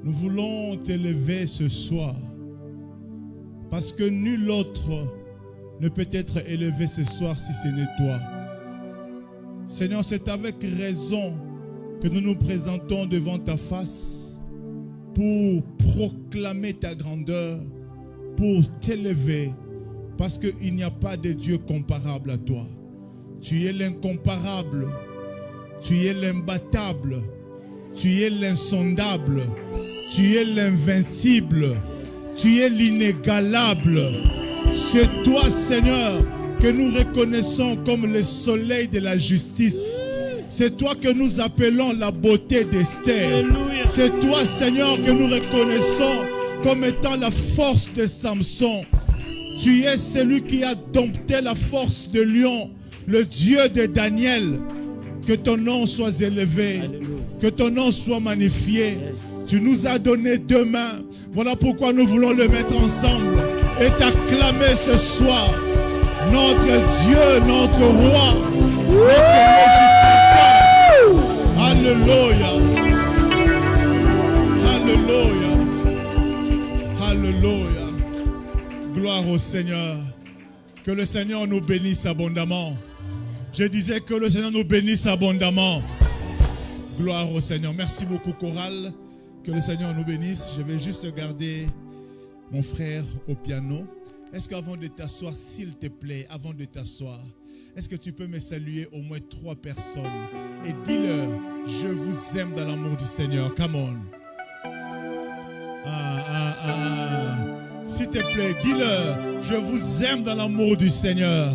Nous voulons t'élever ce soir parce que nul autre ne peut être élevé ce soir si ce n'est toi. Seigneur, c'est avec raison que nous nous présentons devant ta face pour proclamer ta grandeur, pour t'élever, parce qu'il n'y a pas de Dieu comparable à toi. Tu es l'incomparable, tu es l'imbattable, tu es l'insondable, tu es l'invincible, tu es l'inégalable. C'est toi, Seigneur, que nous reconnaissons comme le soleil de la justice. C'est toi que nous appelons la beauté d'Esther. C'est toi, Seigneur, que nous reconnaissons comme étant la force de Samson. Tu es celui qui a dompté la force de lion, le Dieu de Daniel. Que ton nom soit élevé, que ton nom soit magnifié. Tu nous as donné deux mains. Voilà pourquoi nous voulons le mettre ensemble et t'acclamer ce soir. Notre Dieu, notre roi, notre législateur. Alléluia. Alléluia. Alléluia. Gloire au Seigneur. Que le Seigneur nous bénisse abondamment. Je disais que le Seigneur nous bénisse abondamment. Gloire au Seigneur. Merci beaucoup, chorale. Que le Seigneur nous bénisse. Je vais juste garder mon frère au piano. Est-ce qu'avant de t'asseoir, s'il te plaît, avant de t'asseoir, est-ce que tu peux me saluer au moins 3 personnes et dis-leur, je vous aime dans l'amour du Seigneur. Come on. S'il te plaît, dis-leur, je vous aime dans l'amour du Seigneur.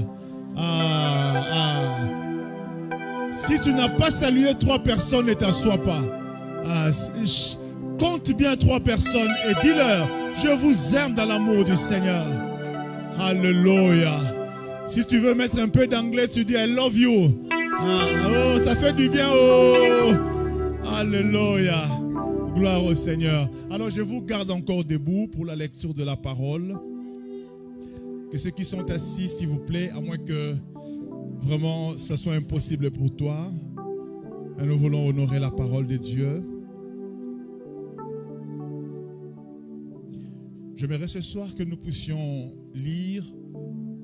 Si tu n'as pas salué 3 personnes, ne t'assois pas. Compte bien 3 personnes et dis-leur, je vous aime dans l'amour du Seigneur. Alléluia. Si tu veux mettre un peu d'anglais, tu dis I love you. Oh, ça fait du bien. Oh. Alléluia. Gloire au Seigneur. Alors je vous garde encore debout pour la lecture de la parole. Que ceux qui sont assis, s'il vous plaît, à moins que vraiment ça soit impossible pour toi. Et nous voulons honorer la parole de Dieu. J'aimerais ce soir que nous puissions lire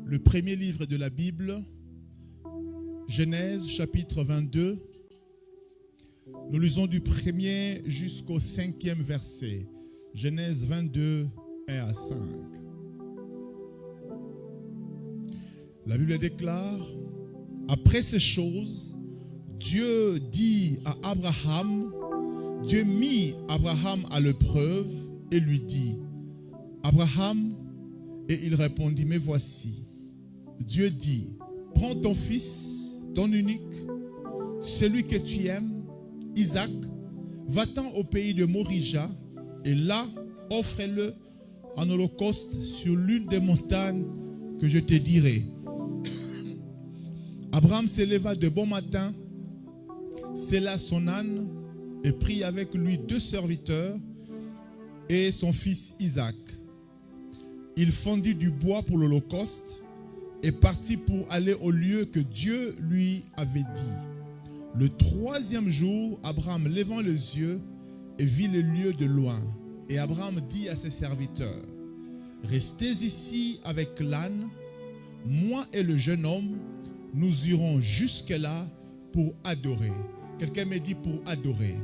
le premier livre de la Bible, Genèse chapitre 22. Nous lisons du 1er jusqu'au 5e verset. Genèse 22, 1 à 5. La Bible déclare, après ces choses, Dieu dit à Abraham, Dieu mit Abraham à l'épreuve et lui dit, Abraham, et il répondit, mais voici. Dieu dit, prends ton fils, ton unique, celui que tu aimes, Isaac, va-t'en au pays de Morija, et là, offre-le en holocauste sur l'une des montagnes que je te dirai. Abraham s'éleva de bon matin, sella son âne et prit avec lui 2 serviteurs et son fils Isaac. Il fondit du bois pour l'holocauste et partit pour aller au lieu que Dieu lui avait dit. Le 3e jour, Abraham levant les yeux et vit le lieu de loin. Et Abraham dit à ses serviteurs, restez ici avec l'âne, moi et le jeune homme, nous irons jusque-là pour adorer. Quelqu'un me dit pour adorer.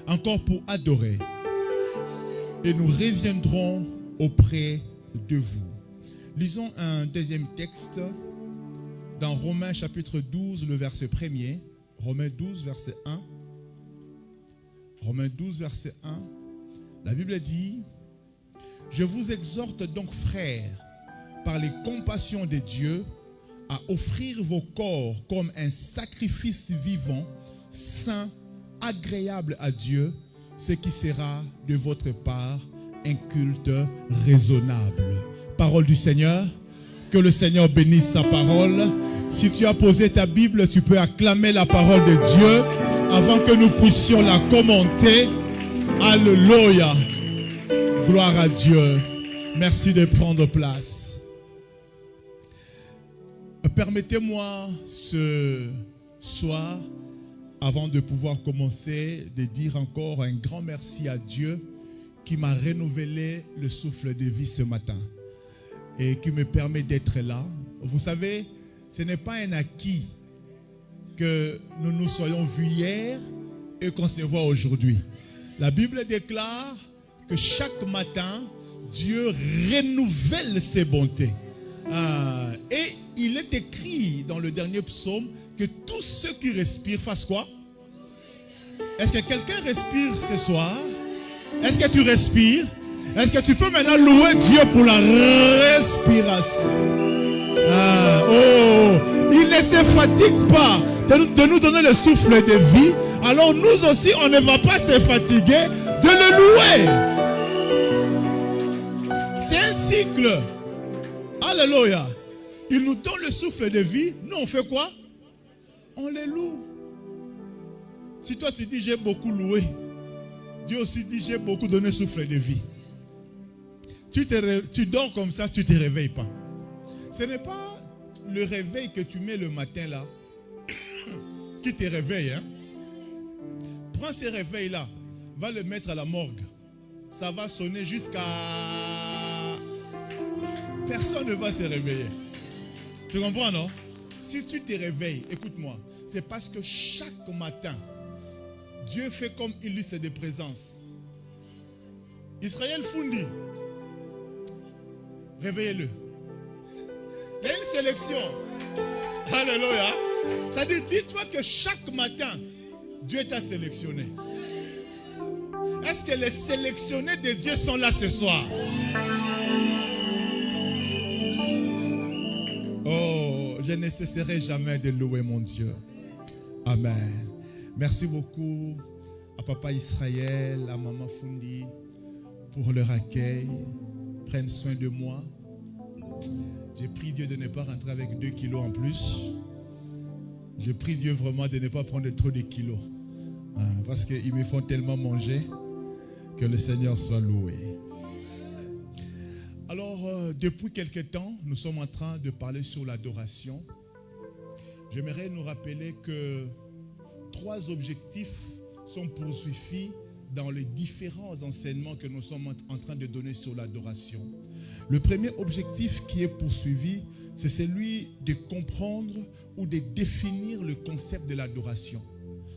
Encore pour adorer. Et nous reviendrons auprès de vous. Lisons un deuxième texte dans Romains chapitre 12, le verset 1er. Romains 12, verset 1. Romains 12, verset 1. La Bible dit, je vous exhorte donc, frères, par les compassions de Dieu, à offrir vos corps comme un sacrifice vivant, saint, agréable à Dieu, ce qui sera de votre part un culte raisonnable. Parole du Seigneur. Que le Seigneur bénisse sa parole. Si tu as posé ta Bible, tu peux acclamer la parole de Dieu avant que nous puissions la commenter. Alléluia. Gloire à Dieu. Merci de prendre place. Permettez-moi ce soir avant de pouvoir commencer, de dire encore un grand merci à Dieu qui m'a renouvelé le souffle de vie ce matin et qui me permet d'être là. Vous savez, ce n'est pas un acquis que nous nous soyons vus hier et qu'on se voit aujourd'hui. La Bible déclare que chaque matin, Dieu renouvelle ses bontés. Et il est écrit dans le dernier psaume que tous ceux qui respirent fassent quoi? Est-ce que quelqu'un respire ce soir? Est-ce que tu respires? Est-ce que tu peux maintenant louer Dieu pour la respiration? Il ne se fatigue pas de nous donner le souffle de vie. Alors nous aussi, on ne va pas se fatiguer de le louer. C'est un cycle. Alléluia. Il nous donne le souffle de vie. Nous, on fait quoi? On les loue. Si toi, tu dis, j'ai beaucoup loué, Dieu aussi dit, j'ai beaucoup donné souffle de vie. Tu dors comme ça, tu ne te réveilles pas. Ce n'est pas le réveil que tu mets le matin là qui te réveille. Hein? Prends ce réveil-là, va le mettre à la morgue. Ça va sonner jusqu'à... Personne ne va se réveiller. Tu comprends, non? Si tu te réveilles, écoute-moi, c'est parce que chaque matin, Dieu fait comme une liste de présence. Israël Fundi, réveillez-le. Il y a une sélection. Alléluia. C'est-à-dire, dis-toi que chaque matin, Dieu t'a sélectionné. Est-ce que les sélectionnés de Dieu sont là ce soir? Oh, je ne cesserai jamais de louer mon Dieu. Amen. Merci beaucoup à Papa Israël, à Maman Fundi pour leur accueil. Prennent soin de moi. J'ai prié Dieu de ne pas rentrer avec 2 kilos en plus. J'ai prié Dieu vraiment de ne pas prendre trop de kilos. Parce qu'ils me font tellement manger. Que le Seigneur soit loué. Alors, depuis quelque temps, nous sommes en train de parler sur l'adoration. J'aimerais nous rappeler que 3 objectifs sont poursuivis dans les différents enseignements que nous sommes en train de donner sur l'adoration. Le premier objectif qui est poursuivi, c'est celui de comprendre ou de définir le concept de l'adoration.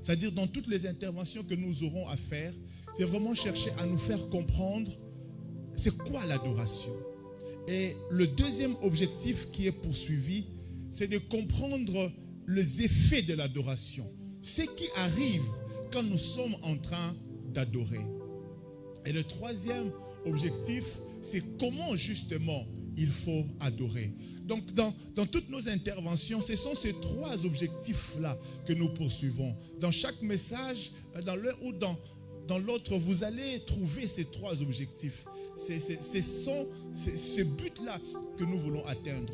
C'est-à-dire, dans toutes les interventions que nous aurons à faire, c'est vraiment chercher à nous faire comprendre c'est quoi l'adoration. Et le deuxième objectif qui est poursuivi, c'est de comprendre les effets de l'adoration. Ce qui arrive quand nous sommes en train d'adorer. Et le troisième objectif, c'est comment justement il faut adorer. Donc dans toutes nos interventions, ce sont ces 3 objectifs-là que nous poursuivons. Dans chaque message, dans l'un ou dans l'autre, vous allez trouver ces 3 objectifs. Ce sont ces buts-là que nous voulons atteindre.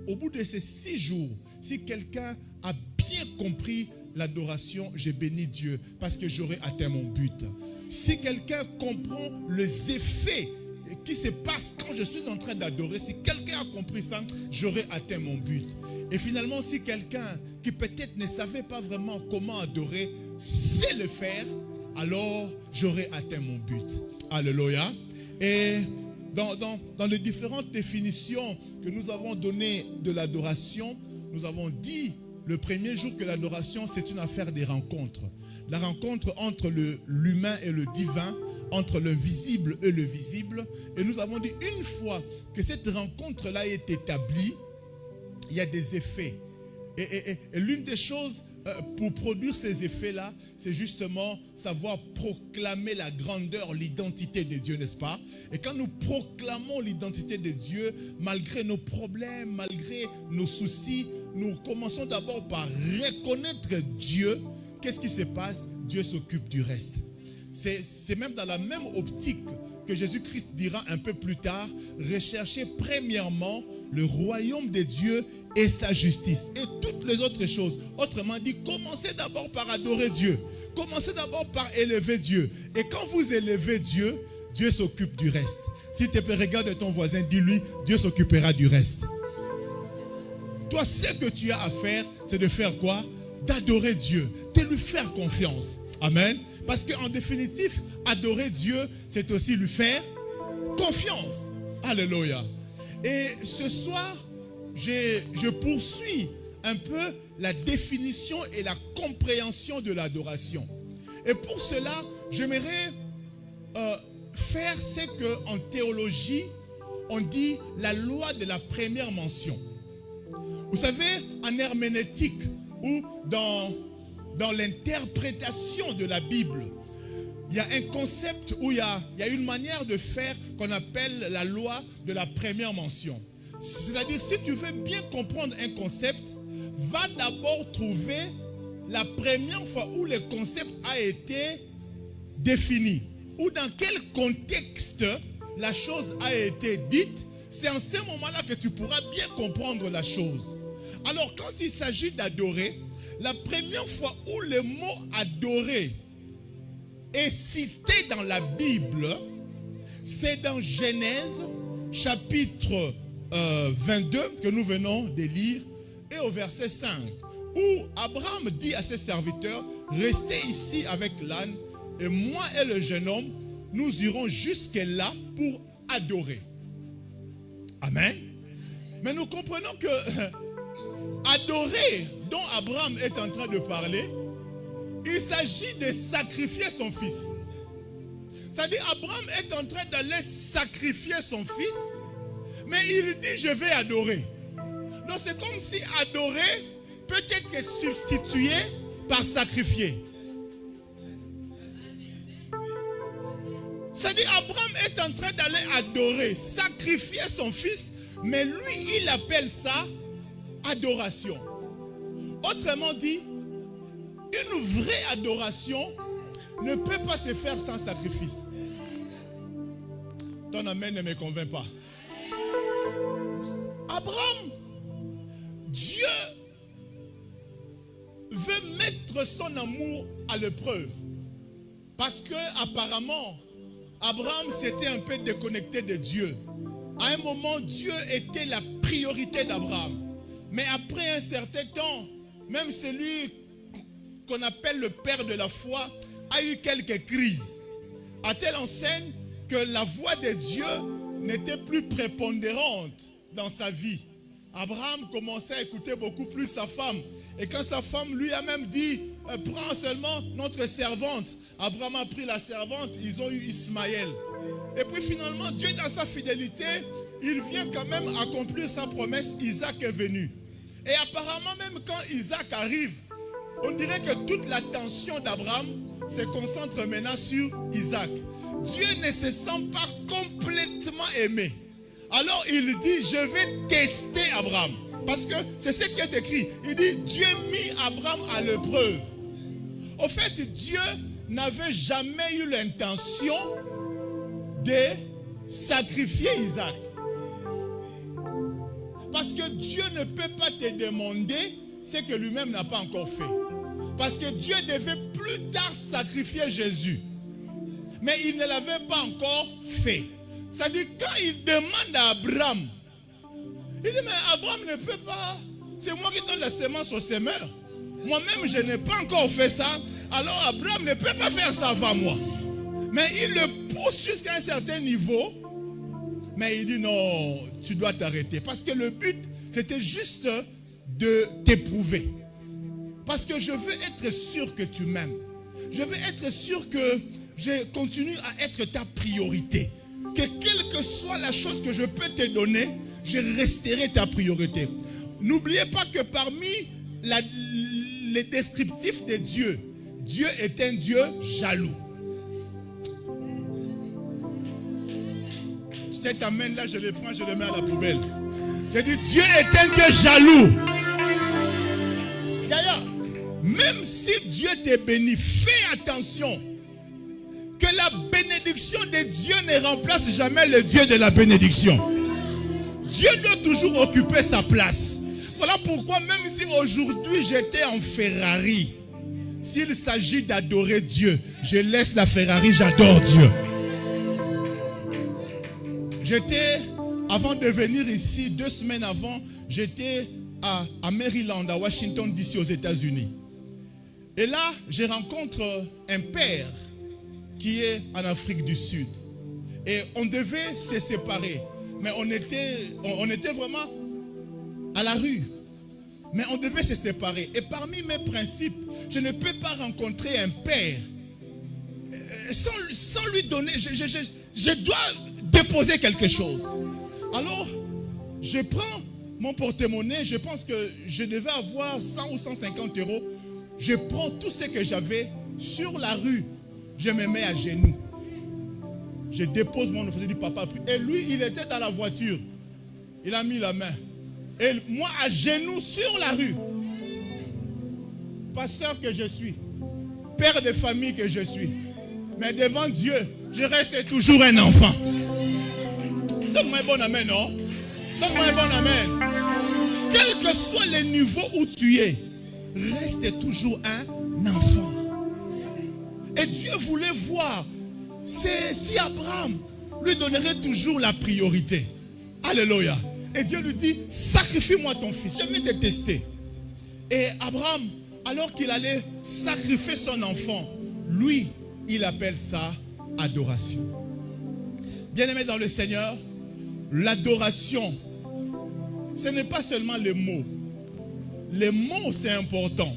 Au bout de ces 6 jours, si quelqu'un a bien compris l'adoration, je bénis Dieu parce que j'aurai atteint mon but. Si quelqu'un comprend les effets qui se passent quand je suis en train d'adorer, si quelqu'un a compris ça, j'aurai atteint mon but. Et finalement, si quelqu'un qui peut-être ne savait pas vraiment comment adorer, sait le faire, alors j'aurai atteint mon but. Alléluia. Et dans les différentes définitions que nous avons données de l'adoration, nous avons dit le premier jour que l'adoration, c'est une affaire des rencontres. La rencontre entre l'humain et le divin, entre l'invisible et le visible. Et nous avons dit, une fois que cette rencontre-là est établie, il y a des effets. Et l'une des choses pour produire ces effets-là, c'est justement savoir proclamer la grandeur, l'identité de Dieu, n'est-ce pas? Et quand nous proclamons l'identité de Dieu, malgré nos problèmes, malgré nos soucis, nous commençons d'abord par reconnaître Dieu. Qu'est-ce qui se passe? Dieu s'occupe du reste. C'est même dans la même optique que Jésus-Christ dira un peu plus tard, recherchez premièrement le royaume de Dieu et sa justice et toutes les autres choses. Autrement dit, commencez d'abord par adorer Dieu. Commencez d'abord par élever Dieu. Et quand vous élevez Dieu, Dieu s'occupe du reste. Si tu regardes ton voisin, dis-lui, Dieu s'occupera du reste. Toi, ce que tu as à faire, c'est de faire quoi? d'adorer Dieu, de lui faire confiance. Amen. Parce qu'en définitive, adorer Dieu, c'est aussi lui faire confiance. Alléluia. Et ce soir, je poursuis un peu la définition et la compréhension de l'adoration. Et pour cela, j'aimerais faire ce qu'en théologie, on dit la loi de la première mention. Vous savez, en herméneutique ou dans l'interprétation de la Bible, il y a un concept où il y a une manière de faire qu'on appelle la loi de la première mention. C'est-à-dire, si tu veux bien comprendre un concept, va d'abord trouver la première fois où le concept a été défini, ou dans quel contexte la chose a été dite. C'est en ce moment-là que tu pourras bien comprendre la chose. Alors, quand il s'agit d'adorer, la première fois où le mot adorer est cité dans la Bible, c'est dans Genèse, chapitre 22, que nous venons de lire, et au verset 5, où Abraham dit à ses serviteurs, restez ici avec l'âne, et moi et le jeune homme, nous irons jusque-là pour adorer. Amen. Mais nous comprenons que adorer dont Abraham est en train de parler, il s'agit de sacrifier son fils. C'est-à-dire, Abraham est en train d'aller sacrifier son fils, mais il dit, je vais adorer. Donc c'est comme si adorer peut être substitué par sacrifier. C'est-à-dire, Abraham est en train d'aller adorer, sacrifier son fils, mais lui, il appelle ça adoration. Autrement dit, une vraie adoration ne peut pas se faire sans sacrifice. Ton amen ne me convainc pas. Abraham, Dieu veut mettre son amour à l'épreuve. Parce que apparemment, Abraham s'était un peu déconnecté de Dieu. À un moment, Dieu était la priorité d'Abraham. Mais après un certain temps, même celui qu'on appelle le père de la foi a eu quelques crises. À telle enseigne que la voix de Dieu n'était plus prépondérante dans sa vie. Abraham commençait à écouter beaucoup plus sa femme. Et quand sa femme lui a même dit, prends seulement notre servante. Abraham a pris la servante, ils ont eu Ismaël. Et puis finalement, Dieu dans sa fidélité, il vient quand même accomplir sa promesse. Isaac est venu. Et apparemment même quand Isaac arrive, on dirait que toute l'attention d'Abraham se concentre maintenant sur Isaac. Dieu ne se sent pas complètement aimé. Alors il dit, je vais tester Abraham. Parce que c'est ce qui est écrit. Il dit, Dieu mit Abraham à l'épreuve. Au fait, Dieu n'avait jamais eu l'intention de sacrifier Isaac. Parce que Dieu ne peut pas te demander ce que lui-même n'a pas encore fait. Parce que Dieu devait plus tard sacrifier Jésus. Mais il ne l'avait pas encore fait. C'est-à-dire, quand il demande à Abraham, il dit, mais Abraham ne peut pas. C'est moi qui donne la semence au semeur. Moi-même, je n'ai pas encore fait ça. Alors, Abraham ne peut pas faire ça avant moi. Mais il le pousse jusqu'à un certain niveau. Mais il dit, non, tu dois t'arrêter. Parce que le but, c'était juste de t'éprouver. Parce que je veux être sûr que tu m'aimes. Je veux être sûr que je continue à être ta priorité. Que quelle que soit la chose que je peux te donner, je resterai ta priorité. N'oubliez pas que parmi les descriptifs de Dieu, Dieu est un Dieu jaloux. Cet amen-là, je le prends, je le mets à la poubelle. Je dis, Dieu est un Dieu jaloux. D'ailleurs, même si Dieu te bénit, fais attention que la bénédiction de Dieu ne remplace jamais le Dieu de la bénédiction. Dieu doit toujours occuper sa place. Voilà pourquoi même si aujourd'hui j'étais en Ferrari, s'il s'agit d'adorer Dieu, je laisse la Ferrari, j'adore Dieu. J'étais, avant de venir ici, 2 semaines avant, j'étais à Maryland, à Washington DC, aux États-Unis. Et là, je rencontre un père qui est en Afrique du Sud. Et on devait se séparer. Mais on était vraiment à la rue. Mais on devait se séparer. Et parmi mes principes, je ne peux pas rencontrer un père sans lui donner. Je dois déposer quelque chose. Alors, je prends mon porte-monnaie. Je pense que je devais avoir 100 ou 150 euros. Je prends tout ce que j'avais sur la rue. Je me mets à genoux. Je dépose mon offre. Je dis, papa, prie. Et lui, il était dans la voiture. Il a mis la main. Et moi, à genoux sur la rue. Pasteur que je suis. Père de famille que je suis. Mais devant Dieu, je reste toujours un enfant. Donne-moi un bon amen, non? Donne-moi un bon amen. Quel que soit le niveau où tu es, reste toujours un enfant. Et Dieu voulait voir si Abraham lui donnerait toujours la priorité. Alléluia. Et Dieu lui dit, sacrifie-moi ton fils, je vais te tester. Et Abraham, alors qu'il allait sacrifier son enfant, lui, il appelle ça adoration. Bien-aimés dans le Seigneur, l'adoration, ce n'est pas seulement les mots. Les mots, c'est important.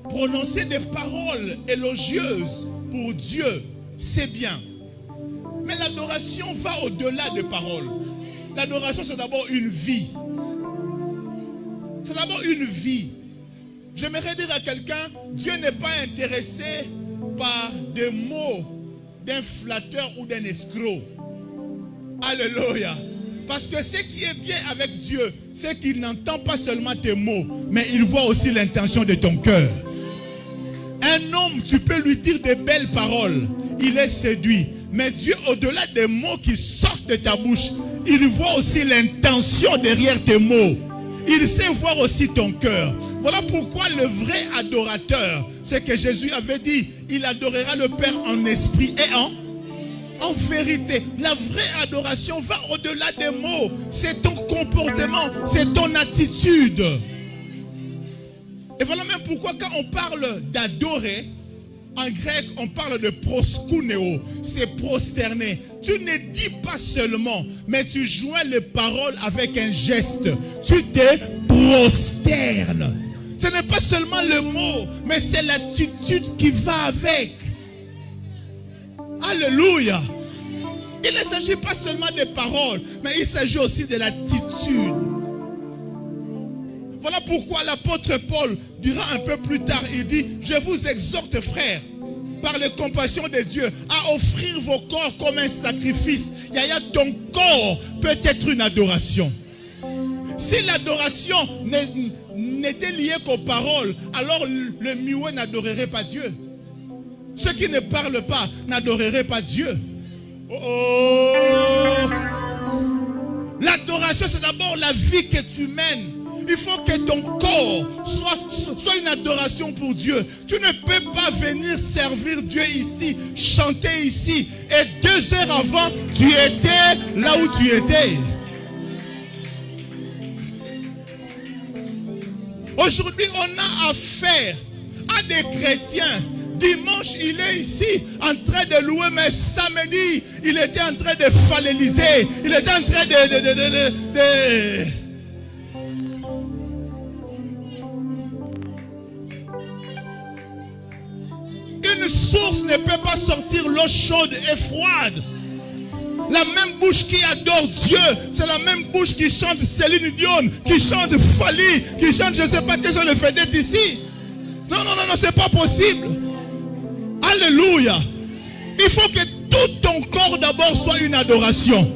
Prononcer des paroles élogieuses pour Dieu, c'est bien. Mais l'adoration va au-delà des paroles. L'adoration, c'est d'abord une vie. C'est d'abord une vie. J'aimerais dire à quelqu'un, Dieu n'est pas intéressé par des mots d'un flatteur ou d'un escroc. Alléluia. Parce que ce qui est bien avec Dieu, c'est qu'il n'entend pas seulement tes mots, mais il voit aussi l'intention de ton cœur. Un homme, tu peux lui dire de belles paroles, il est séduit. Mais Dieu, au-delà des mots qui sortent de ta bouche, il voit aussi l'intention derrière tes mots. Il sait voir aussi ton cœur. Voilà pourquoi le vrai adorateur, c'est que Jésus avait dit, il adorera le Père en esprit et en vérité. La vraie adoration va au-delà des mots. C'est ton comportement, c'est ton attitude. Et voilà même pourquoi quand on parle d'adorer, en grec, on parle de proskuneo, c'est prosterner. Tu ne dis pas seulement, mais tu joins les paroles avec un geste. Tu te prosternes. Ce n'est pas seulement le mot, mais c'est l'attitude qui va avec. Alléluia. Il ne s'agit pas seulement des paroles, mais il s'agit aussi de l'attitude. Voilà pourquoi l'apôtre Paul dira un peu plus tard, il dit, je vous exhorte frères, par les compassions de Dieu, à offrir vos corps comme un sacrifice. Yaya, ton corps peut être une adoration. Si l'adoration n'était liée qu'aux paroles, alors le muet n'adorerait pas Dieu. Ceux qui ne parlent pas n'adoreraient pas Dieu. Oh! L'adoration, c'est d'abord la vie que tu mènes. Il faut que ton corps soit une adoration pour Dieu. Tu ne peux pas venir servir Dieu ici, chanter ici, et 2 heures avant, tu étais là où tu étais. Aujourd'hui, on a affaire à des chrétiens. Dimanche, il est ici en train de louer, mais samedi, il était en train de falléliser. Il était en train de... Une source ne peut pas sortir l'eau chaude et froide. La même bouche qui adore Dieu, c'est la même bouche qui chante Céline Dion, qui chante Fali, qui chante je ne sais pas qu'est-ce qu'on le fait d'être ici. Non, c'est pas possible. Alléluia. Il faut que tout ton corps d'abord soit une adoration.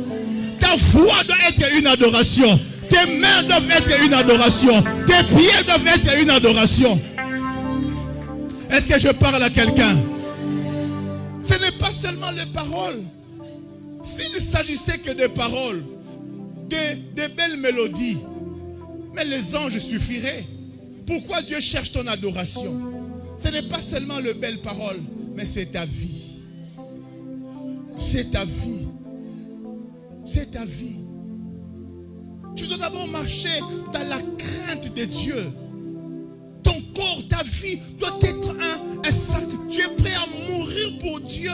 Ta voix doit être une adoration. Tes mains doivent être une adoration. Tes pieds doivent être une adoration. Est-ce que je parle à quelqu'un? Ce n'est pas seulement les paroles. S'il ne s'agissait que de paroles, de belles mélodies, mais les anges suffiraient. Pourquoi Dieu cherche ton adoration? Ce n'est pas seulement les belles paroles, mais c'est ta vie. C'est ta vie. C'est ta vie. Tu dois d'abord marcher dans la crainte de Dieu. Ton corps, ta vie doit être un sacrifice. Tu es prêt à mourir pour Dieu.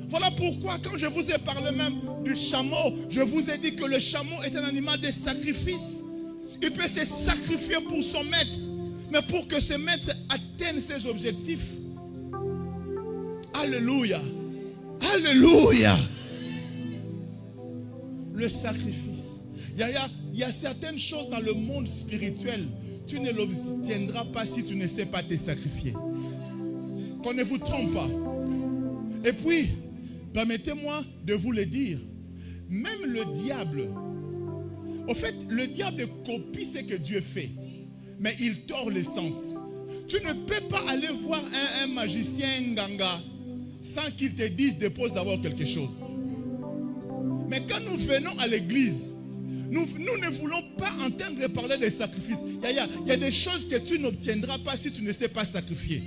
Voilà pourquoi quand je vous ai parlé même du chameau, je vous ai dit que le chameau est un animal de sacrifice. Il peut se sacrifier pour son maître. Mais pour que ce maître atteigne ses objectifs. Alléluia. Alléluia. Le sacrifice. Il y a certaines choses dans le monde spirituel. Tu ne l'obtiendras pas si tu ne sais pas te sacrifier. Qu'on ne vous trompe pas. Et puis, permettez-moi de vous le dire. Même le diable, au fait, le diable copie ce que Dieu fait. Mais il tord le sens. Tu ne peux pas aller voir un magicien Nganga sans qu'il te dise dépose d'abord quelque chose. Mais quand nous venons à l'église, nous ne voulons pas entendre parler des sacrifices. Il y a des choses que tu n'obtiendras pas si tu ne sais pas sacrifier.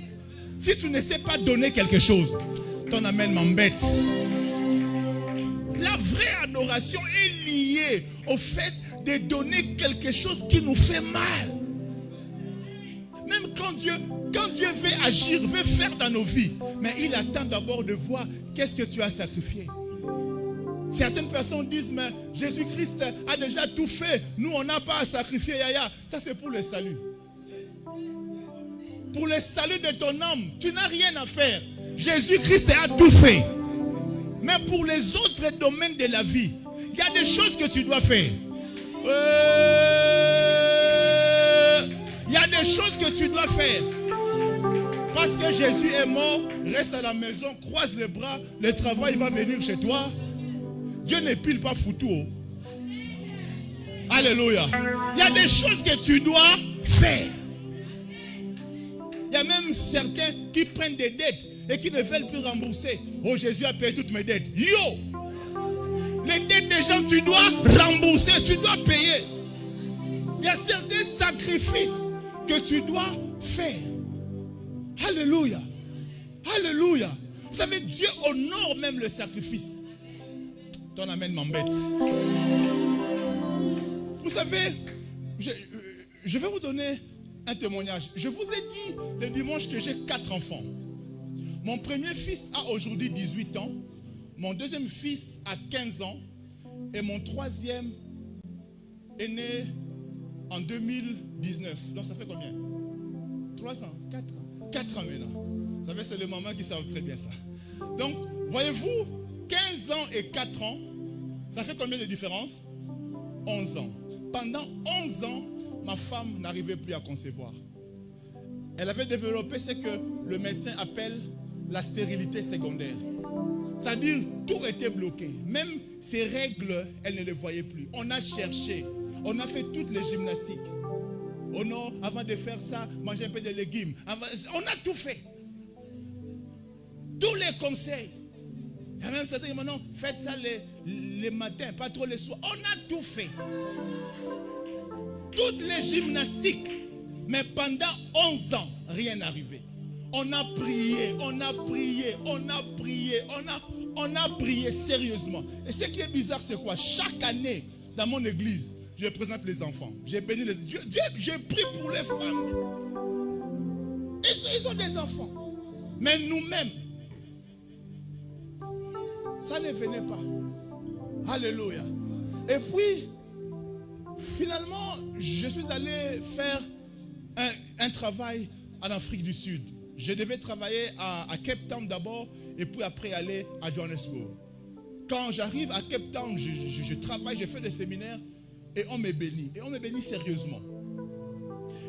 Si tu ne sais pas donner quelque chose. Ton amen m'embête. La vraie adoration est liée au fait de donner quelque chose qui nous fait mal. Même quand Dieu veut agir, veut faire dans nos vies, mais il attend d'abord de voir qu'est-ce que tu as sacrifié. Certaines personnes disent, mais Jésus-Christ a déjà tout fait. Nous, on n'a pas à sacrifier. Ça, c'est pour le salut. Pour le salut de ton âme, tu n'as rien à faire. Jésus-Christ a tout fait. Mais pour les autres domaines de la vie, il y a des choses que tu dois faire. Il y a des choses que tu dois faire. Parce que Jésus est mort, reste à la maison, croise les bras, le travail va venir chez toi. Dieu ne pile pas foutu. Alléluia. Il y a des choses que tu dois faire. Il y a même certains qui prennent des dettes et qui ne veulent plus rembourser. Oh, Jésus a payé toutes mes dettes. Yo! Les dettes des gens, tu dois rembourser, tu dois payer. Il y a certains sacrifices que tu dois faire. Alléluia. Alléluia. Vous savez, Dieu honore même le sacrifice. Ton amen m'embête. Vous savez, je vais vous donner un témoignage. Je vous ai dit le dimanche que j'ai 4 enfants. Mon premier fils a aujourd'hui 18 ans. Mon deuxième fils a 15 ans. Et mon troisième est né en 2019. Donc ça fait combien? 3 ans, 4 ans. 4 ans maintenant. Vous savez, c'est les mamans qui savent très bien ça. Donc, voyez-vous, 15 ans et 4 ans, ça fait combien de différence? 11 ans. Pendant 11 ans, ma femme n'arrivait plus à concevoir. Elle avait développé ce que le médecin appelle la stérilité secondaire. C'est-à-dire, tout était bloqué. Même ses règles, elle ne les voyait plus. On a cherché. On a fait toutes les gymnastiques. Oh non, avant de faire ça, manger un peu de légumes. On a tout fait. Tous les conseils. Il y a même certains qui disent, non, faites ça les matins, pas trop les soirs. On a tout fait. Toutes les gymnastiques. Mais pendant 11 ans, rien n'arrivait. On a prié, on a prié, on a prié, on a prié sérieusement. Et ce qui est bizarre, c'est quoi? Chaque année, dans mon église, je présente les enfants. J'ai béni les Dieu, j'ai prié pour les femmes. Ils ont des enfants. Mais nous-mêmes, ça ne venait pas. Alléluia. Et puis, finalement, je suis allé faire un travail en Afrique du Sud. Je devais travailler à Cape Town d'abord et puis après aller à Johannesburg. Quand j'arrive à Cape Town, je travaille, je fais des séminaires et on me bénit. Et on me bénit sérieusement.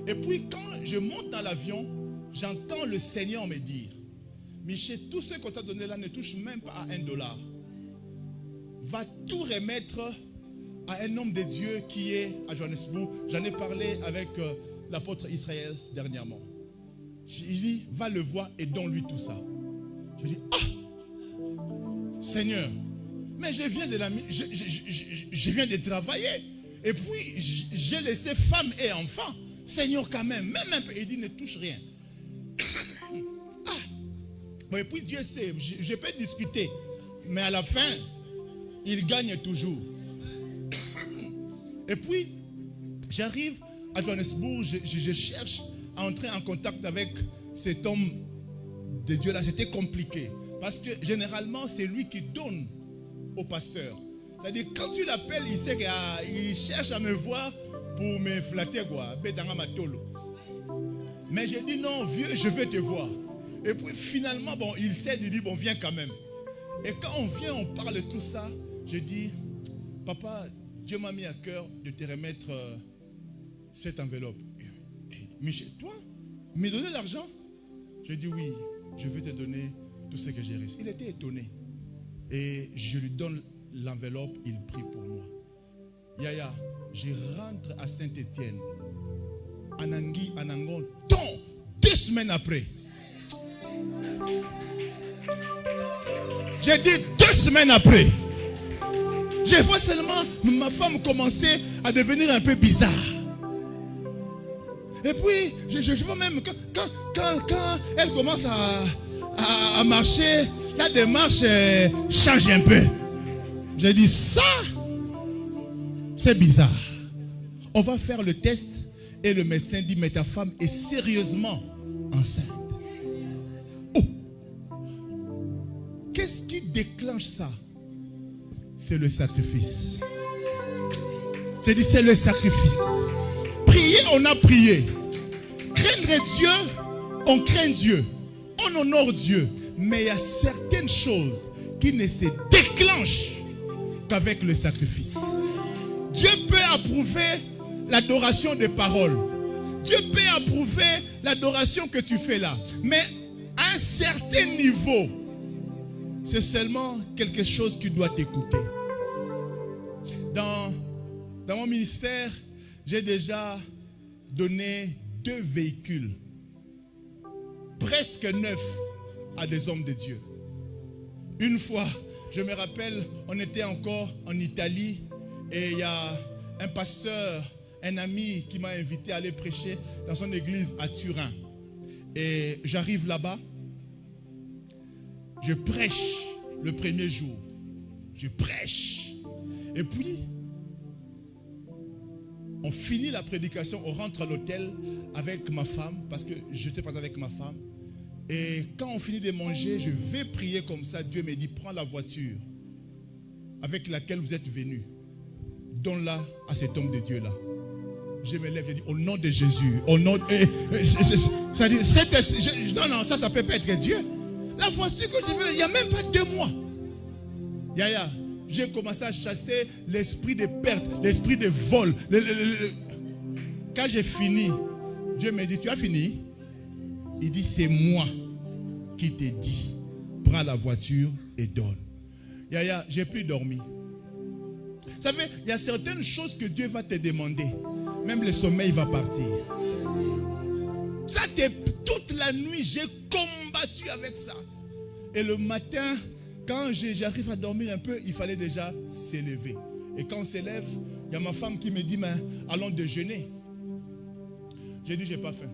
Et puis quand je monte dans l'avion, j'entends le Seigneur me dire, Michel, tout ce qu'on t'a donné là ne touche même pas à $1. Va tout remettre à un homme de Dieu qui est à Johannesburg. J'en ai parlé avec l'apôtre Israël dernièrement. Il dit, va le voir et donne-lui tout ça. Je dis, Seigneur, mais je viens de travailler. Et puis, j'ai laissé femme et enfant. Seigneur, quand même un peu. Il dit, ne touche rien. Bon, et puis Dieu sait, je peux discuter. Mais à la fin, il gagne toujours. Et puis, j'arrive à Johannesburg, je cherche à entrer en contact avec cet homme de Dieu là, c'était compliqué. Parce que généralement, c'est lui qui donne au pasteur. C'est-à-dire, quand tu l'appelles, il sait qu'il cherche à me voir pour me flatter, quoi. Mais j'ai dit non, vieux, je veux te voir. Et puis finalement, bon, il sait, il dit, bon, viens quand même. Et quand on vient, on parle de tout ça, je dis, papa, Dieu m'a mis à cœur de te remettre cette enveloppe. Michel, toi, me donner l'argent? Je dis oui, je veux te donner tout ce que j'ai reçu. Il était étonné. Et je lui donne l'enveloppe, il prie pour moi. Yaya, je rentre à Saint-Étienne, Anangui, Anangon, 2 semaines après. J'ai dit 2 semaines après. Je vois seulement ma femme commencer à devenir un peu bizarre. Et puis, je vois même quand elle commence à marcher, la démarche change un peu. J'ai dit, ça, c'est bizarre. On va faire le test et le médecin dit, mais ta femme est sérieusement enceinte. Oh! Qu'est-ce qui déclenche ça? C'est le sacrifice. J'ai dit, c'est le sacrifice. Prier, on a prié. Craindre Dieu, on craint Dieu. On honore Dieu. Mais il y a certaines choses qui ne se déclenchent qu'avec le sacrifice. Dieu peut approuver l'adoration des paroles. Dieu peut approuver l'adoration que tu fais là. Mais à un certain niveau, c'est seulement quelque chose qui doit t'écouter. Dans mon ministère, j'ai déjà donné 2 véhicules, presque 9, à des hommes de Dieu. Une fois, je me rappelle, on était encore en Italie et il y a un pasteur, un ami qui m'a invité à aller prêcher dans son église à Turin. Et j'arrive là-bas, je prêche le premier jour. Je prêche. Et puis, on finit la prédication, on rentre à l'hôtel avec ma femme, parce que je n'étais pas avec ma femme. Et quand on finit de manger, je vais prier comme ça. Dieu me dit, prends la voiture avec laquelle vous êtes venus. Donne-la à cet homme de Dieu-là. Je me lève, je dis, au nom de Jésus, au nom de... ça dit, non, ça peut pas être Dieu. La voiture que je veux, il n'y a même pas 2 mois. Yaya, j'ai commencé à chasser l'esprit de perte, l'esprit de vol. Quand j'ai fini, Dieu me dit, tu as fini? Il dit, c'est moi qui t'ai dit, prends la voiture et donne. Yaya, j'ai plus dormi. Vous savez, il y a certaines choses que Dieu va te demander. Même le sommeil va partir. Ça, toute la nuit, j'ai combattu avec ça. Et le matin, quand j'arrive à dormir un peu, il fallait déjà s'élever. Et quand on s'élève, il y a ma femme qui me dit, mais allons déjeuner. J'ai dit, j'ai pas faim.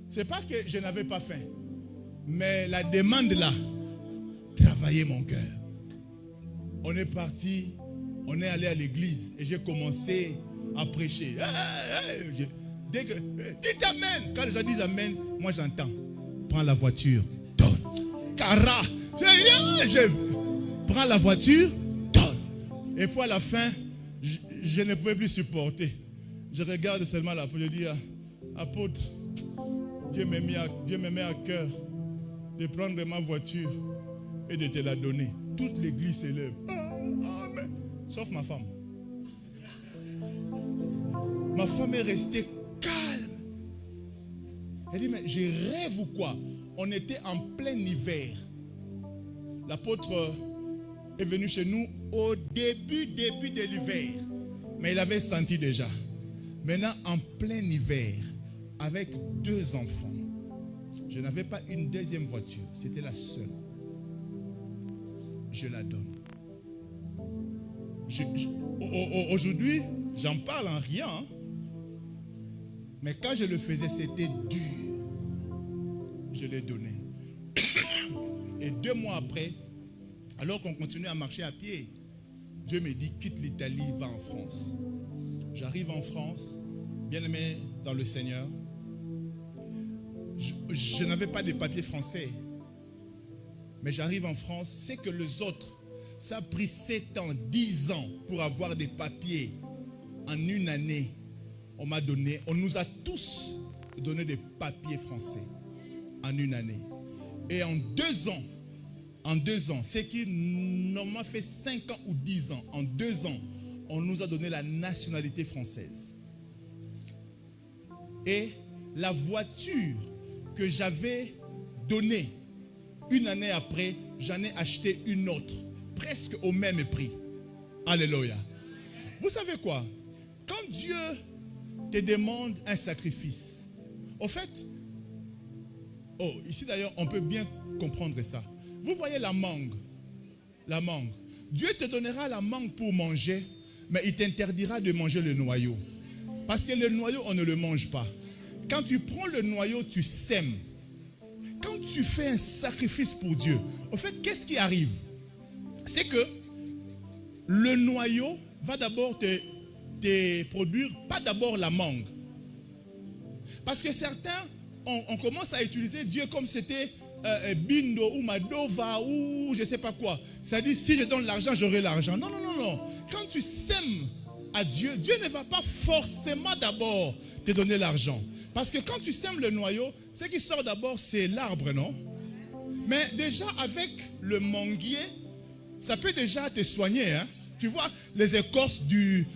C'est pas que je n'avais pas faim. Mais la demande là, travaillait mon cœur. On est parti, on est allé à l'église et j'ai commencé à prêcher. Dès que, dites amen. Quand les gens disent amen, moi j'entends. Prends la voiture, donne. Cara, je prends la voiture, donne. Et puis à la fin, je ne pouvais plus supporter. Je regarde seulement l'apôtre, je dis, apôtre, Dieu me met à cœur de prendre ma voiture et de te la donner. Toute l'église s'élève. Amen. Sauf ma femme. Ma femme est restée calme. Elle dit, mais je rêve ou quoi? On était en plein hiver. L'apôtre est venu chez nous au début de l'hiver. Mais il avait senti déjà. Maintenant, en plein hiver, avec 2 enfants. Je n'avais pas une deuxième voiture. C'était la seule. Je la donne. Aujourd'hui, j'en parle en rien. Mais quand je le faisais, c'était dur. Je l'ai donné. Et 2 mois après, alors qu'on continuait à marcher à pied, Dieu me dit, quitte l'Italie, va en France. J'arrive en France, bien aimé dans le Seigneur. je n'avais pas de papiers français. Mais j'arrive en France, c'est que les autres, ça a pris 7 ans, 10 ans pour avoir des papiers. En une année, on nous a tous donné des papiers français. En une année. Et en 2 ans, c'est qui normalement fait 5 ans ou 10 ans, en 2 ans, on nous a donné la nationalité française. Et la voiture que j'avais donnée, une année après, j'en ai acheté une autre, presque au même prix. Alléluia. Vous savez quoi? Quand Dieu te demande un sacrifice, au fait, ici d'ailleurs, on peut bien comprendre ça. Vous voyez la mangue. La mangue. Dieu te donnera la mangue pour manger, mais il t'interdira de manger le noyau. Parce que le noyau, on ne le mange pas. Quand tu prends le noyau, tu sèmes. Quand tu fais un sacrifice pour Dieu, au fait, qu'est-ce qui arrive? C'est que le noyau va d'abord te produire, pas d'abord la mangue. Parce que certains, on commence à utiliser Dieu comme c'était Bindo ou Madova ou je ne sais pas quoi. Ça dit, si je donne l'argent, j'aurai l'argent. Non, non, non, non. Quand tu sèmes à Dieu, Dieu ne va pas forcément d'abord te donner l'argent. Parce que quand tu sèmes le noyau, ce qui sort d'abord, c'est l'arbre, non? Mais déjà, avec le manguier, ça peut déjà te soigner. Hein? Tu vois, les écorces du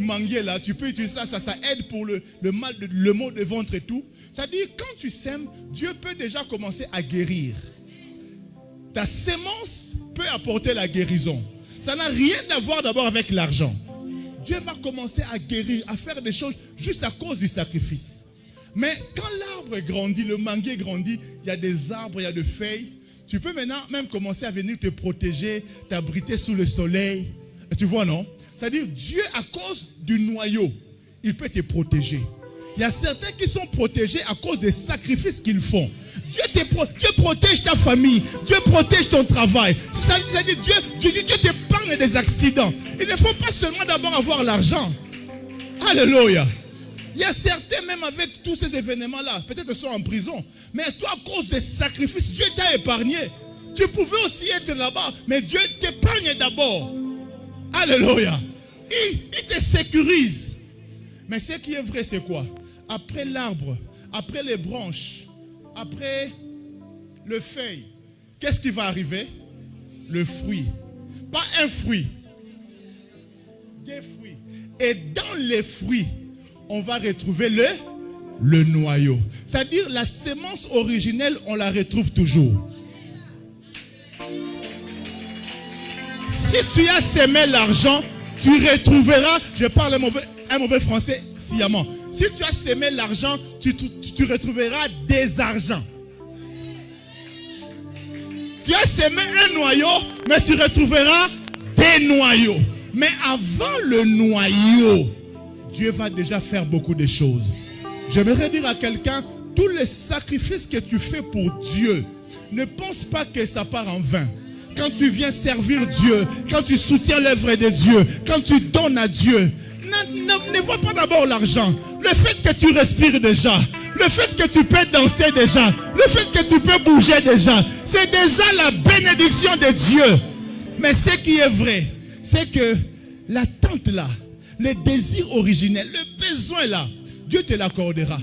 manguier, là, tu peux utiliser ça, ça aide pour le mal de ventre et tout. Ça dit, quand tu sèmes, Dieu peut déjà commencer à guérir. Ta sémence peut apporter la guérison. Ça n'a rien à voir d'abord avec l'argent. Dieu va commencer à guérir, à faire des choses juste à cause du sacrifice. Mais quand l'arbre grandit, le manguier grandit, il y a des arbres, il y a des feuilles. Tu peux maintenant même commencer à venir te protéger, t'abriter sous le soleil. Et tu vois, non? C'est-à-dire, Dieu, à cause du noyau, il peut te protéger. Il y a certains qui sont protégés à cause des sacrifices qu'ils font. Dieu protège ta famille. Dieu protège ton travail. C'est-à-dire, Dieu t'épargne des accidents. Il ne faut pas seulement d'abord avoir l'argent. Alléluia. Il y a certains, même avec tous ces événements-là, peut-être sont en prison. Mais toi, à cause des sacrifices, Dieu t'a épargné. Tu pouvais aussi être là-bas, mais Dieu t'épargne d'abord. Alléluia. Il te sécurise. Mais ce qui est vrai, c'est quoi? Après l'arbre, après les branches, après le feuille, qu'est-ce qui va arriver? Le fruit. Pas un fruit. Des fruits. Et dans les fruits, on va retrouver le noyau. C'est-à-dire la sémence originelle, on la retrouve toujours. Si tu as sémé l'argent, tu retrouveras, je parle un mauvais français sciemment. Si tu as sémé l'argent, tu retrouveras des argents. Tu as sémé un noyau, mais tu retrouveras des noyaux. Mais avant le noyau, Dieu va déjà faire beaucoup de choses. J'aimerais dire à quelqu'un, tous les sacrifices que tu fais pour Dieu, ne pense pas que ça part en vain. Quand tu viens servir Dieu, quand tu soutiens l'œuvre de Dieu, quand tu donnes à Dieu, ne vois pas d'abord l'argent. Le fait que tu respires déjà, le fait que tu peux danser déjà, le fait que tu peux bouger déjà, c'est déjà la bénédiction de Dieu. Mais ce qui est vrai, c'est que l'attente là, le désir originel, le besoin là, Dieu te l'accordera.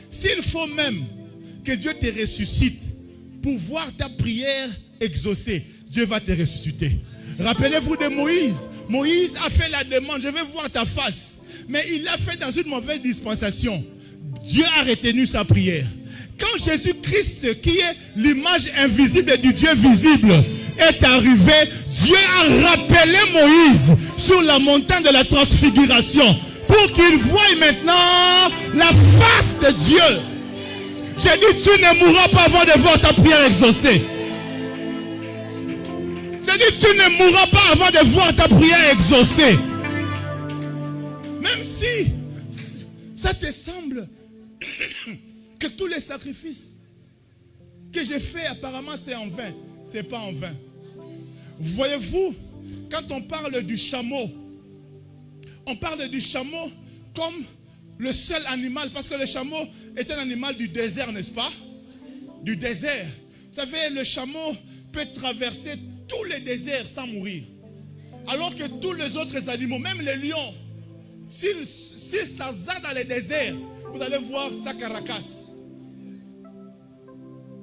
S'il faut même que Dieu te ressuscite pour voir ta prière exaucée, Dieu va te ressusciter. Rappelez-vous de Moïse. Moïse a fait la demande, je vais voir ta face. Mais il l'a fait dans une mauvaise dispensation. Dieu a retenu sa prière. Quand Jésus-Christ, qui est l'image invisible du Dieu visible, est arrivé, Dieu a rappelé Moïse sur la montagne de la transfiguration pour qu'il voie maintenant la face de Dieu. J'ai dit, tu ne mourras pas avant de voir ta prière exaucée. J'ai dit, tu ne mourras pas avant de voir ta prière exaucée. Même si ça te semble que tous les sacrifices que j'ai faits, apparemment, c'est en vain. Ce n'est pas en vain. Voyez-vous, quand on parle du chameau, on parle du chameau comme le seul animal, parce que le chameau est un animal du désert, n'est-ce pas? Du désert. Vous savez, le chameau peut traverser tous les déserts sans mourir. Alors que tous les autres animaux, même les lions, s'ils s'asardent dans les déserts, vous allez voir sa caracasse.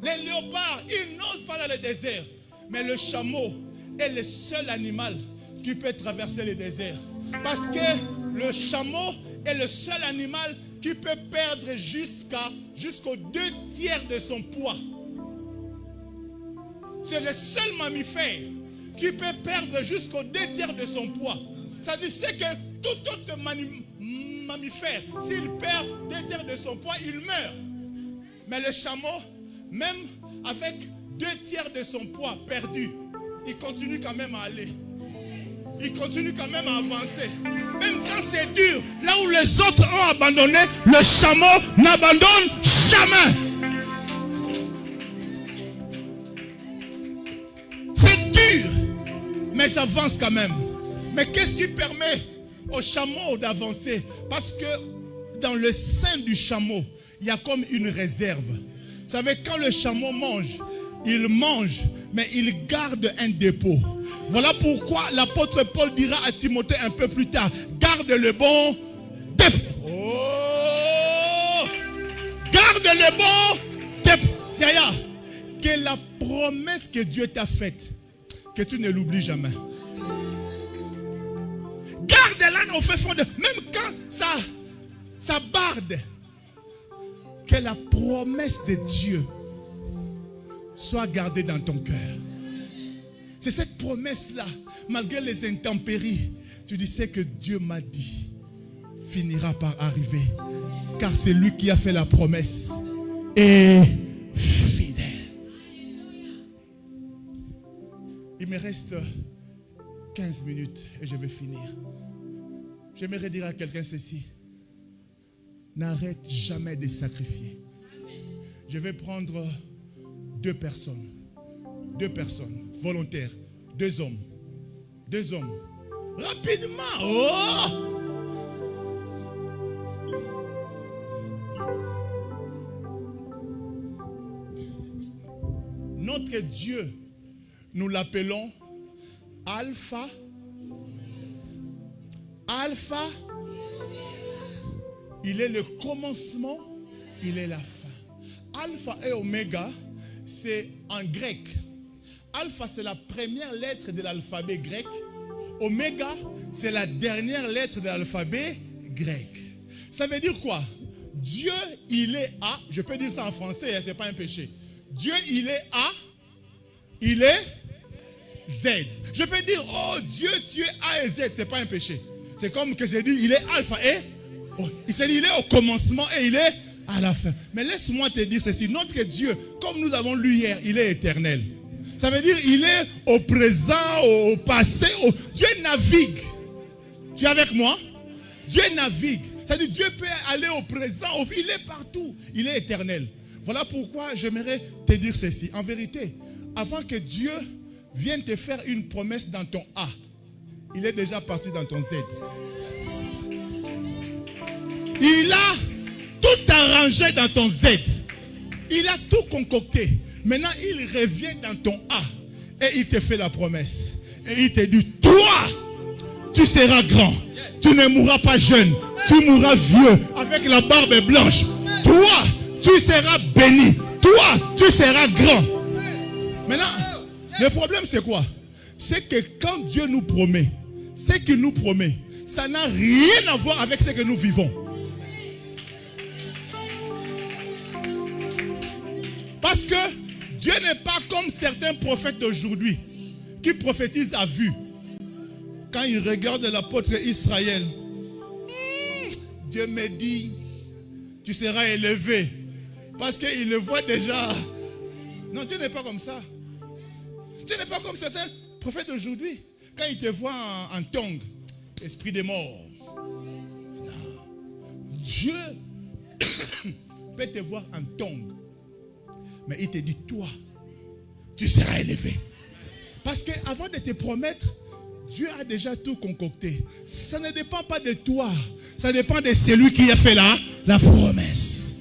Les léopards, ils n'osent pas dans les déserts. Mais le chameau est le seul animal qui peut traverser les déserts. Parce que le chameau est le seul animal qui peut perdre jusqu'aux 2/3 de son poids. C'est le seul mammifère qui peut perdre jusqu'aux 2/3 de son poids. Ça veut dire que tout autre mammifère, s'il perd 2/3 de son poids, il meurt. Mais le chameau, même avec 2/3 de son poids perdu, il continue quand même à aller. Il continue quand même à avancer. Même quand c'est dur, là où les autres ont abandonné, le chameau n'abandonne jamais. C'est dur, mais j'avance quand même. Mais qu'est-ce qui permet au chameau d'avancer? Parce que dans le sein du chameau, il y a comme une réserve. Vous savez, quand le chameau mange, mais il garde un dépôt. Voilà pourquoi l'apôtre Paul dira à Timothée un peu plus tard, garde le bon dépôt. Oh! Garde le bon dépôt. Yaya, que la promesse que Dieu t'a faite, que tu ne l'oublies jamais. Garde-la au fait fond de... Même quand ça barde, que la promesse de Dieu soit gardée dans ton cœur. C'est cette promesse-là, malgré les intempéries, tu dis, c'est que Dieu m'a dit, finira par arriver. Car c'est lui qui a fait la promesse et fidèle. Il me reste 15 minutes et je vais finir. J'aimerais dire à quelqu'un ceci. N'arrête jamais de sacrifier. Je vais prendre deux personnes volontaires, deux hommes. Rapidement. Oh! Notre Dieu, nous l'appelons Alpha. Il est le commencement, il est la fin. Alpha et Oméga, c'est en grec. Alpha, c'est la première lettre de l'alphabet grec. Oméga, c'est la dernière lettre de l'alphabet grec. Ça veut dire quoi? Dieu, il est A. Je peux dire ça en français, ce n'est pas un péché. Dieu, il est A. Il est Z. Je peux dire, oh Dieu, tu es A et Z. Ce n'est pas un péché. C'est comme que j'ai dit, il est Alpha et... Oh, il s'est dit, il est au commencement et il est à la fin. Mais laisse-moi te dire ceci. Notre Dieu, comme nous avons lu hier, il est éternel. Ça veut dire il est au présent, au passé. Dieu navigue. Tu es avec moi? Dieu navigue. Ça veut dire Dieu peut aller au présent. Il est partout. Il est éternel. Voilà pourquoi j'aimerais te dire ceci. En vérité, avant que Dieu vienne te faire une promesse dans ton A, il est déjà parti dans ton Z. Il a tout arrangé dans ton Z. Il a tout concocté. Maintenant, il revient dans ton A et il te fait la promesse. Et il te dit, toi, tu seras grand. Tu ne mourras pas jeune. Tu mourras vieux avec la barbe blanche. Toi, tu seras béni. Toi, tu seras grand. Maintenant, le problème c'est quoi? C'est que quand Dieu nous promet, ce qu'il nous promet, ça n'a rien à voir avec ce que nous vivons. Parce que Dieu n'est pas comme certains prophètes d'aujourd'hui qui prophétisent à vue. Quand ils regardent l'apôtre Israël, Dieu me dit, tu seras élevé. Parce qu'il le voit déjà. Non, Dieu n'est pas comme ça. Dieu n'est pas comme certains prophètes d'aujourd'hui. Quand ils te voient en tongue, esprit des morts. Non. Dieu peut te voir en tongue. Mais il te dit, toi, tu seras élevé. Parce qu'avant de te promettre, Dieu a déjà tout concocté. Ça ne dépend pas de toi. Ça dépend de celui qui a fait la promesse.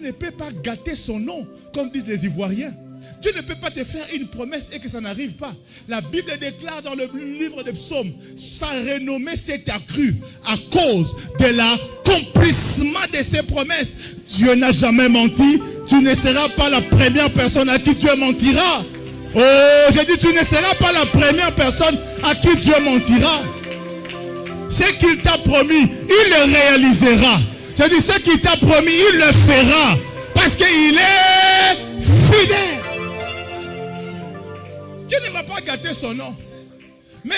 ne peut pas gâter son nom, comme disent les Ivoiriens. Dieu ne peut pas te faire une promesse et que ça n'arrive pas. La Bible déclare dans le livre des psaumes, sa renommée s'est accrue à cause de l'accomplissement de ses promesses. Dieu n'a jamais menti. Tu ne seras pas la première personne à qui Dieu mentira. Oh, j'ai dit, tu ne seras pas la première personne à qui Dieu mentira. Ce qu'il t'a promis, il le réalisera. J'ai dit, ce qu'il t'a promis, il le fera. Parce qu'il est fidèle. Dieu ne va pas gâter son nom. Mais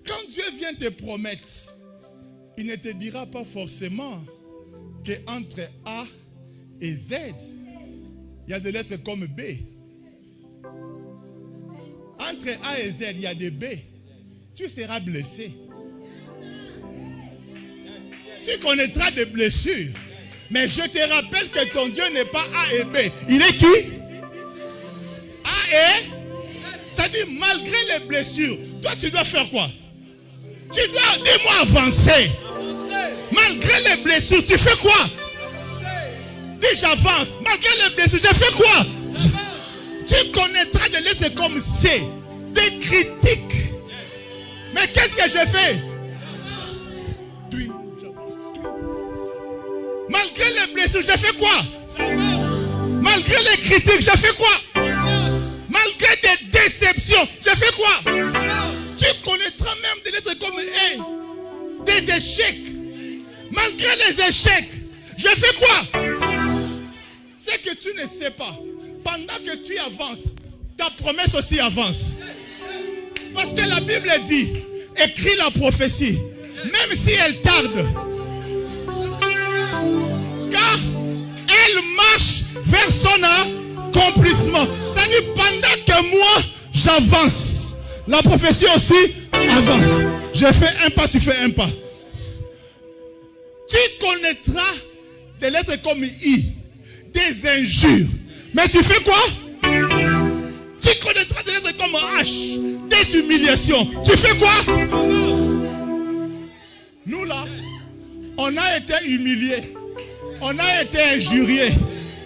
quand Dieu vient te promettre, il ne te dira pas forcément qu'entre A et Z, il y a des lettres comme B. Entre A et Z, il y a des B. Tu seras blessé. Tu connaîtras des blessures. Mais je te rappelle que ton Dieu n'est pas A et B. Il est qui? A et... Ça dit, malgré les blessures, toi tu dois faire quoi? Tu dois, dis-moi, avancer. Malgré les blessures, tu fais quoi? Dis, j'avance. Malgré les blessures, je fais quoi? Tu connaîtras des lettres comme C, des critiques. Mais qu'est-ce que je fais? Malgré les blessures, je fais quoi? Malgré les critiques, je fais quoi? Malgré des déceptions, je fais quoi? Tu connaîtras même des lettres comme E, des échecs. Malgré les échecs, je fais quoi? C'est que tu ne sais pas. Pendant que tu avances, ta promesse aussi avance. Parce que la Bible dit, écris la prophétie, même si elle tarde. Car elle marche vers son accomplissement. Ça dit, pendant que moi, j'avance, la prophétie aussi avance. Je fais un pas, tu fais un pas. Tu connaîtras des lettres comme I, des injures. Mais tu fais quoi? Tu connaîtras des lettres comme H, des humiliations. Tu fais quoi? Nous là, on a été humiliés. On a été injuriés.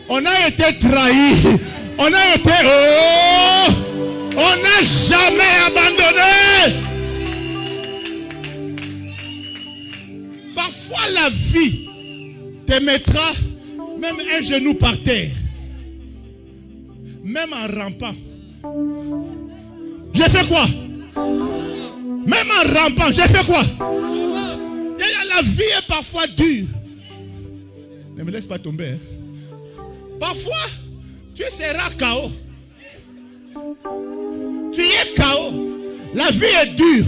On a été trahis. On a été... Oh! On n'a jamais abandonné. Parfois la vie te mettra même un genou par terre. Même en rampant. J'ai fait quoi? Même en rampant, j'ai fait quoi? La vie est parfois dure. Ne me laisse pas tomber. Hein. Parfois, tu seras KO. Tu es KO. La vie est dure.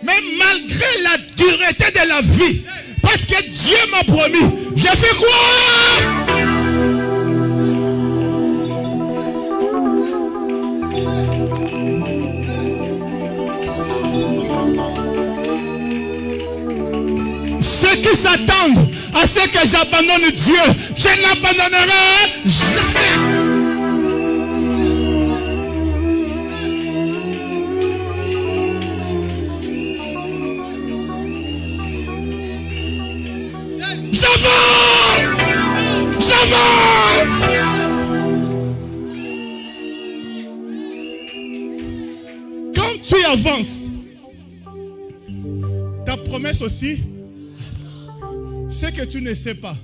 Mais malgré la dureté de la vie, parce que Dieu m'a promis, j'ai fait quoi? Ceux qui s'attendent à ce que j'abandonne Dieu, je n'abandonnerai jamais. J'avance! J'avance! Quand tu avances, ta promesse aussi, ce que tu ne sais pas,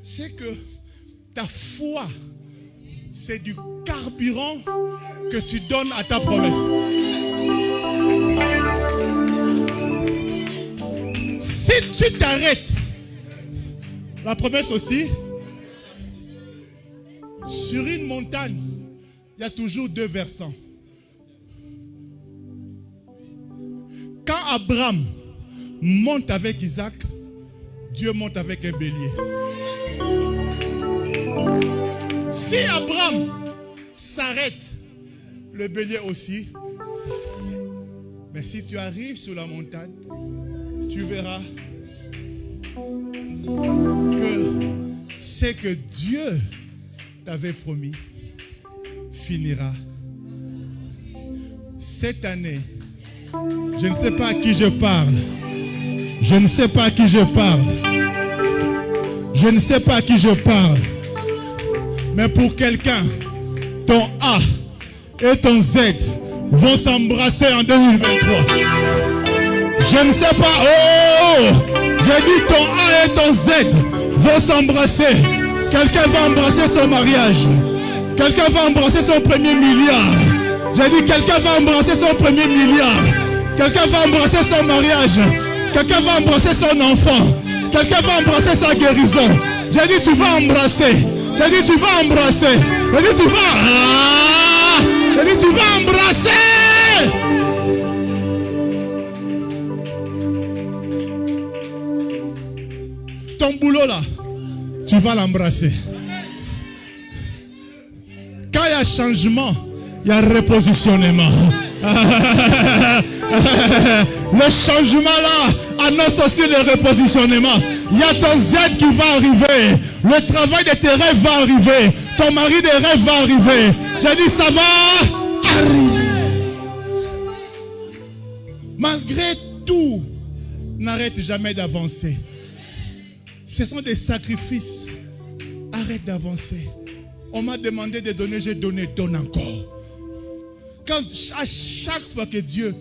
c'est que ta foi, c'est du carburant que tu donnes à ta promesse. Si tu t'arrêtes, la promesse aussi, sur une montagne, il y a toujours deux versants. Quand Abraham monte avec Isaac, Dieu monte avec un bélier. Si Abraham s'arrête, le bélier aussi s'arrête. Mais si tu arrives sur la montagne, tu verras que ce que Dieu t'avait promis finira. Cette année, je ne sais pas à qui je parle. Je ne sais pas à qui je parle. Je ne sais pas à qui je parle. Mais pour quelqu'un, ton A et ton Z vont s'embrasser en 2023. Je ne sais pas. Oh! J'ai dit ton A et ton Z vont s'embrasser. Quelqu'un va embrasser son mariage. Quelqu'un va embrasser son premier milliard. J'ai dit quelqu'un va embrasser son premier milliard. Quelqu'un va embrasser son mariage. Quelqu'un va embrasser son enfant. Quelqu'un va embrasser sa guérison. J'ai dit tu vas embrasser. J'ai dit tu vas embrasser. J'ai dit tu vas. J'ai dit tu vas embrasser. Ton boulot là, tu vas l'embrasser. Quand il y a changement, il y a repositionnement. Le changement là annonce aussi le repositionnement. Il y a ton Z qui va arriver. Le travail de tes rêves va arriver. Ton mari des rêves va arriver. J'ai dit ça va arriver. Malgré tout, n'arrête jamais d'avancer. Ce sont des sacrifices. Arrête d'avancer. On m'a demandé de donner, j'ai donné, donne encore. Quand à chaque fois que Dieu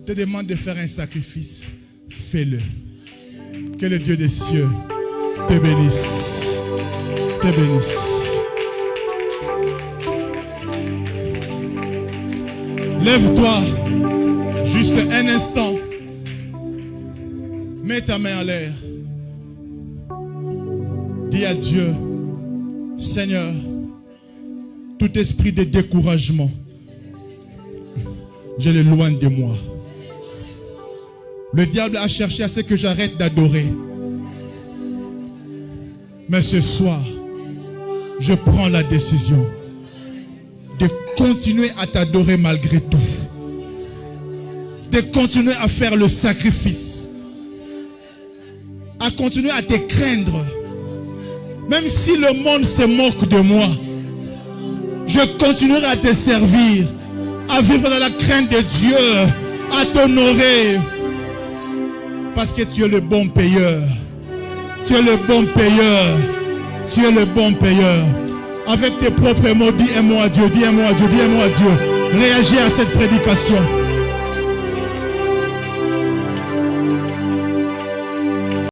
te demande de faire un sacrifice, fais-le. Que le Dieu des cieux te bénisse. Te bénisse. Lève-toi juste un instant. Mets ta main en l'air. Dis à Dieu, Seigneur, tout esprit de découragement, je l'éloigne de moi. Le diable a cherché à ce que j'arrête d'adorer. Mais ce soir, je prends la décision de continuer à t'adorer malgré tout. De continuer à faire le sacrifice. À continuer à te craindre. Même si le monde se moque de moi, je continuerai à te servir, à vivre dans la crainte de Dieu, à t'honorer. Parce que tu es le bon payeur. Tu es le bon payeur. Tu es le bon payeur. Avec tes propres mots, dis un mot à Dieu, dis un mot à Dieu, dis un mot à Dieu. Réagis à cette prédication.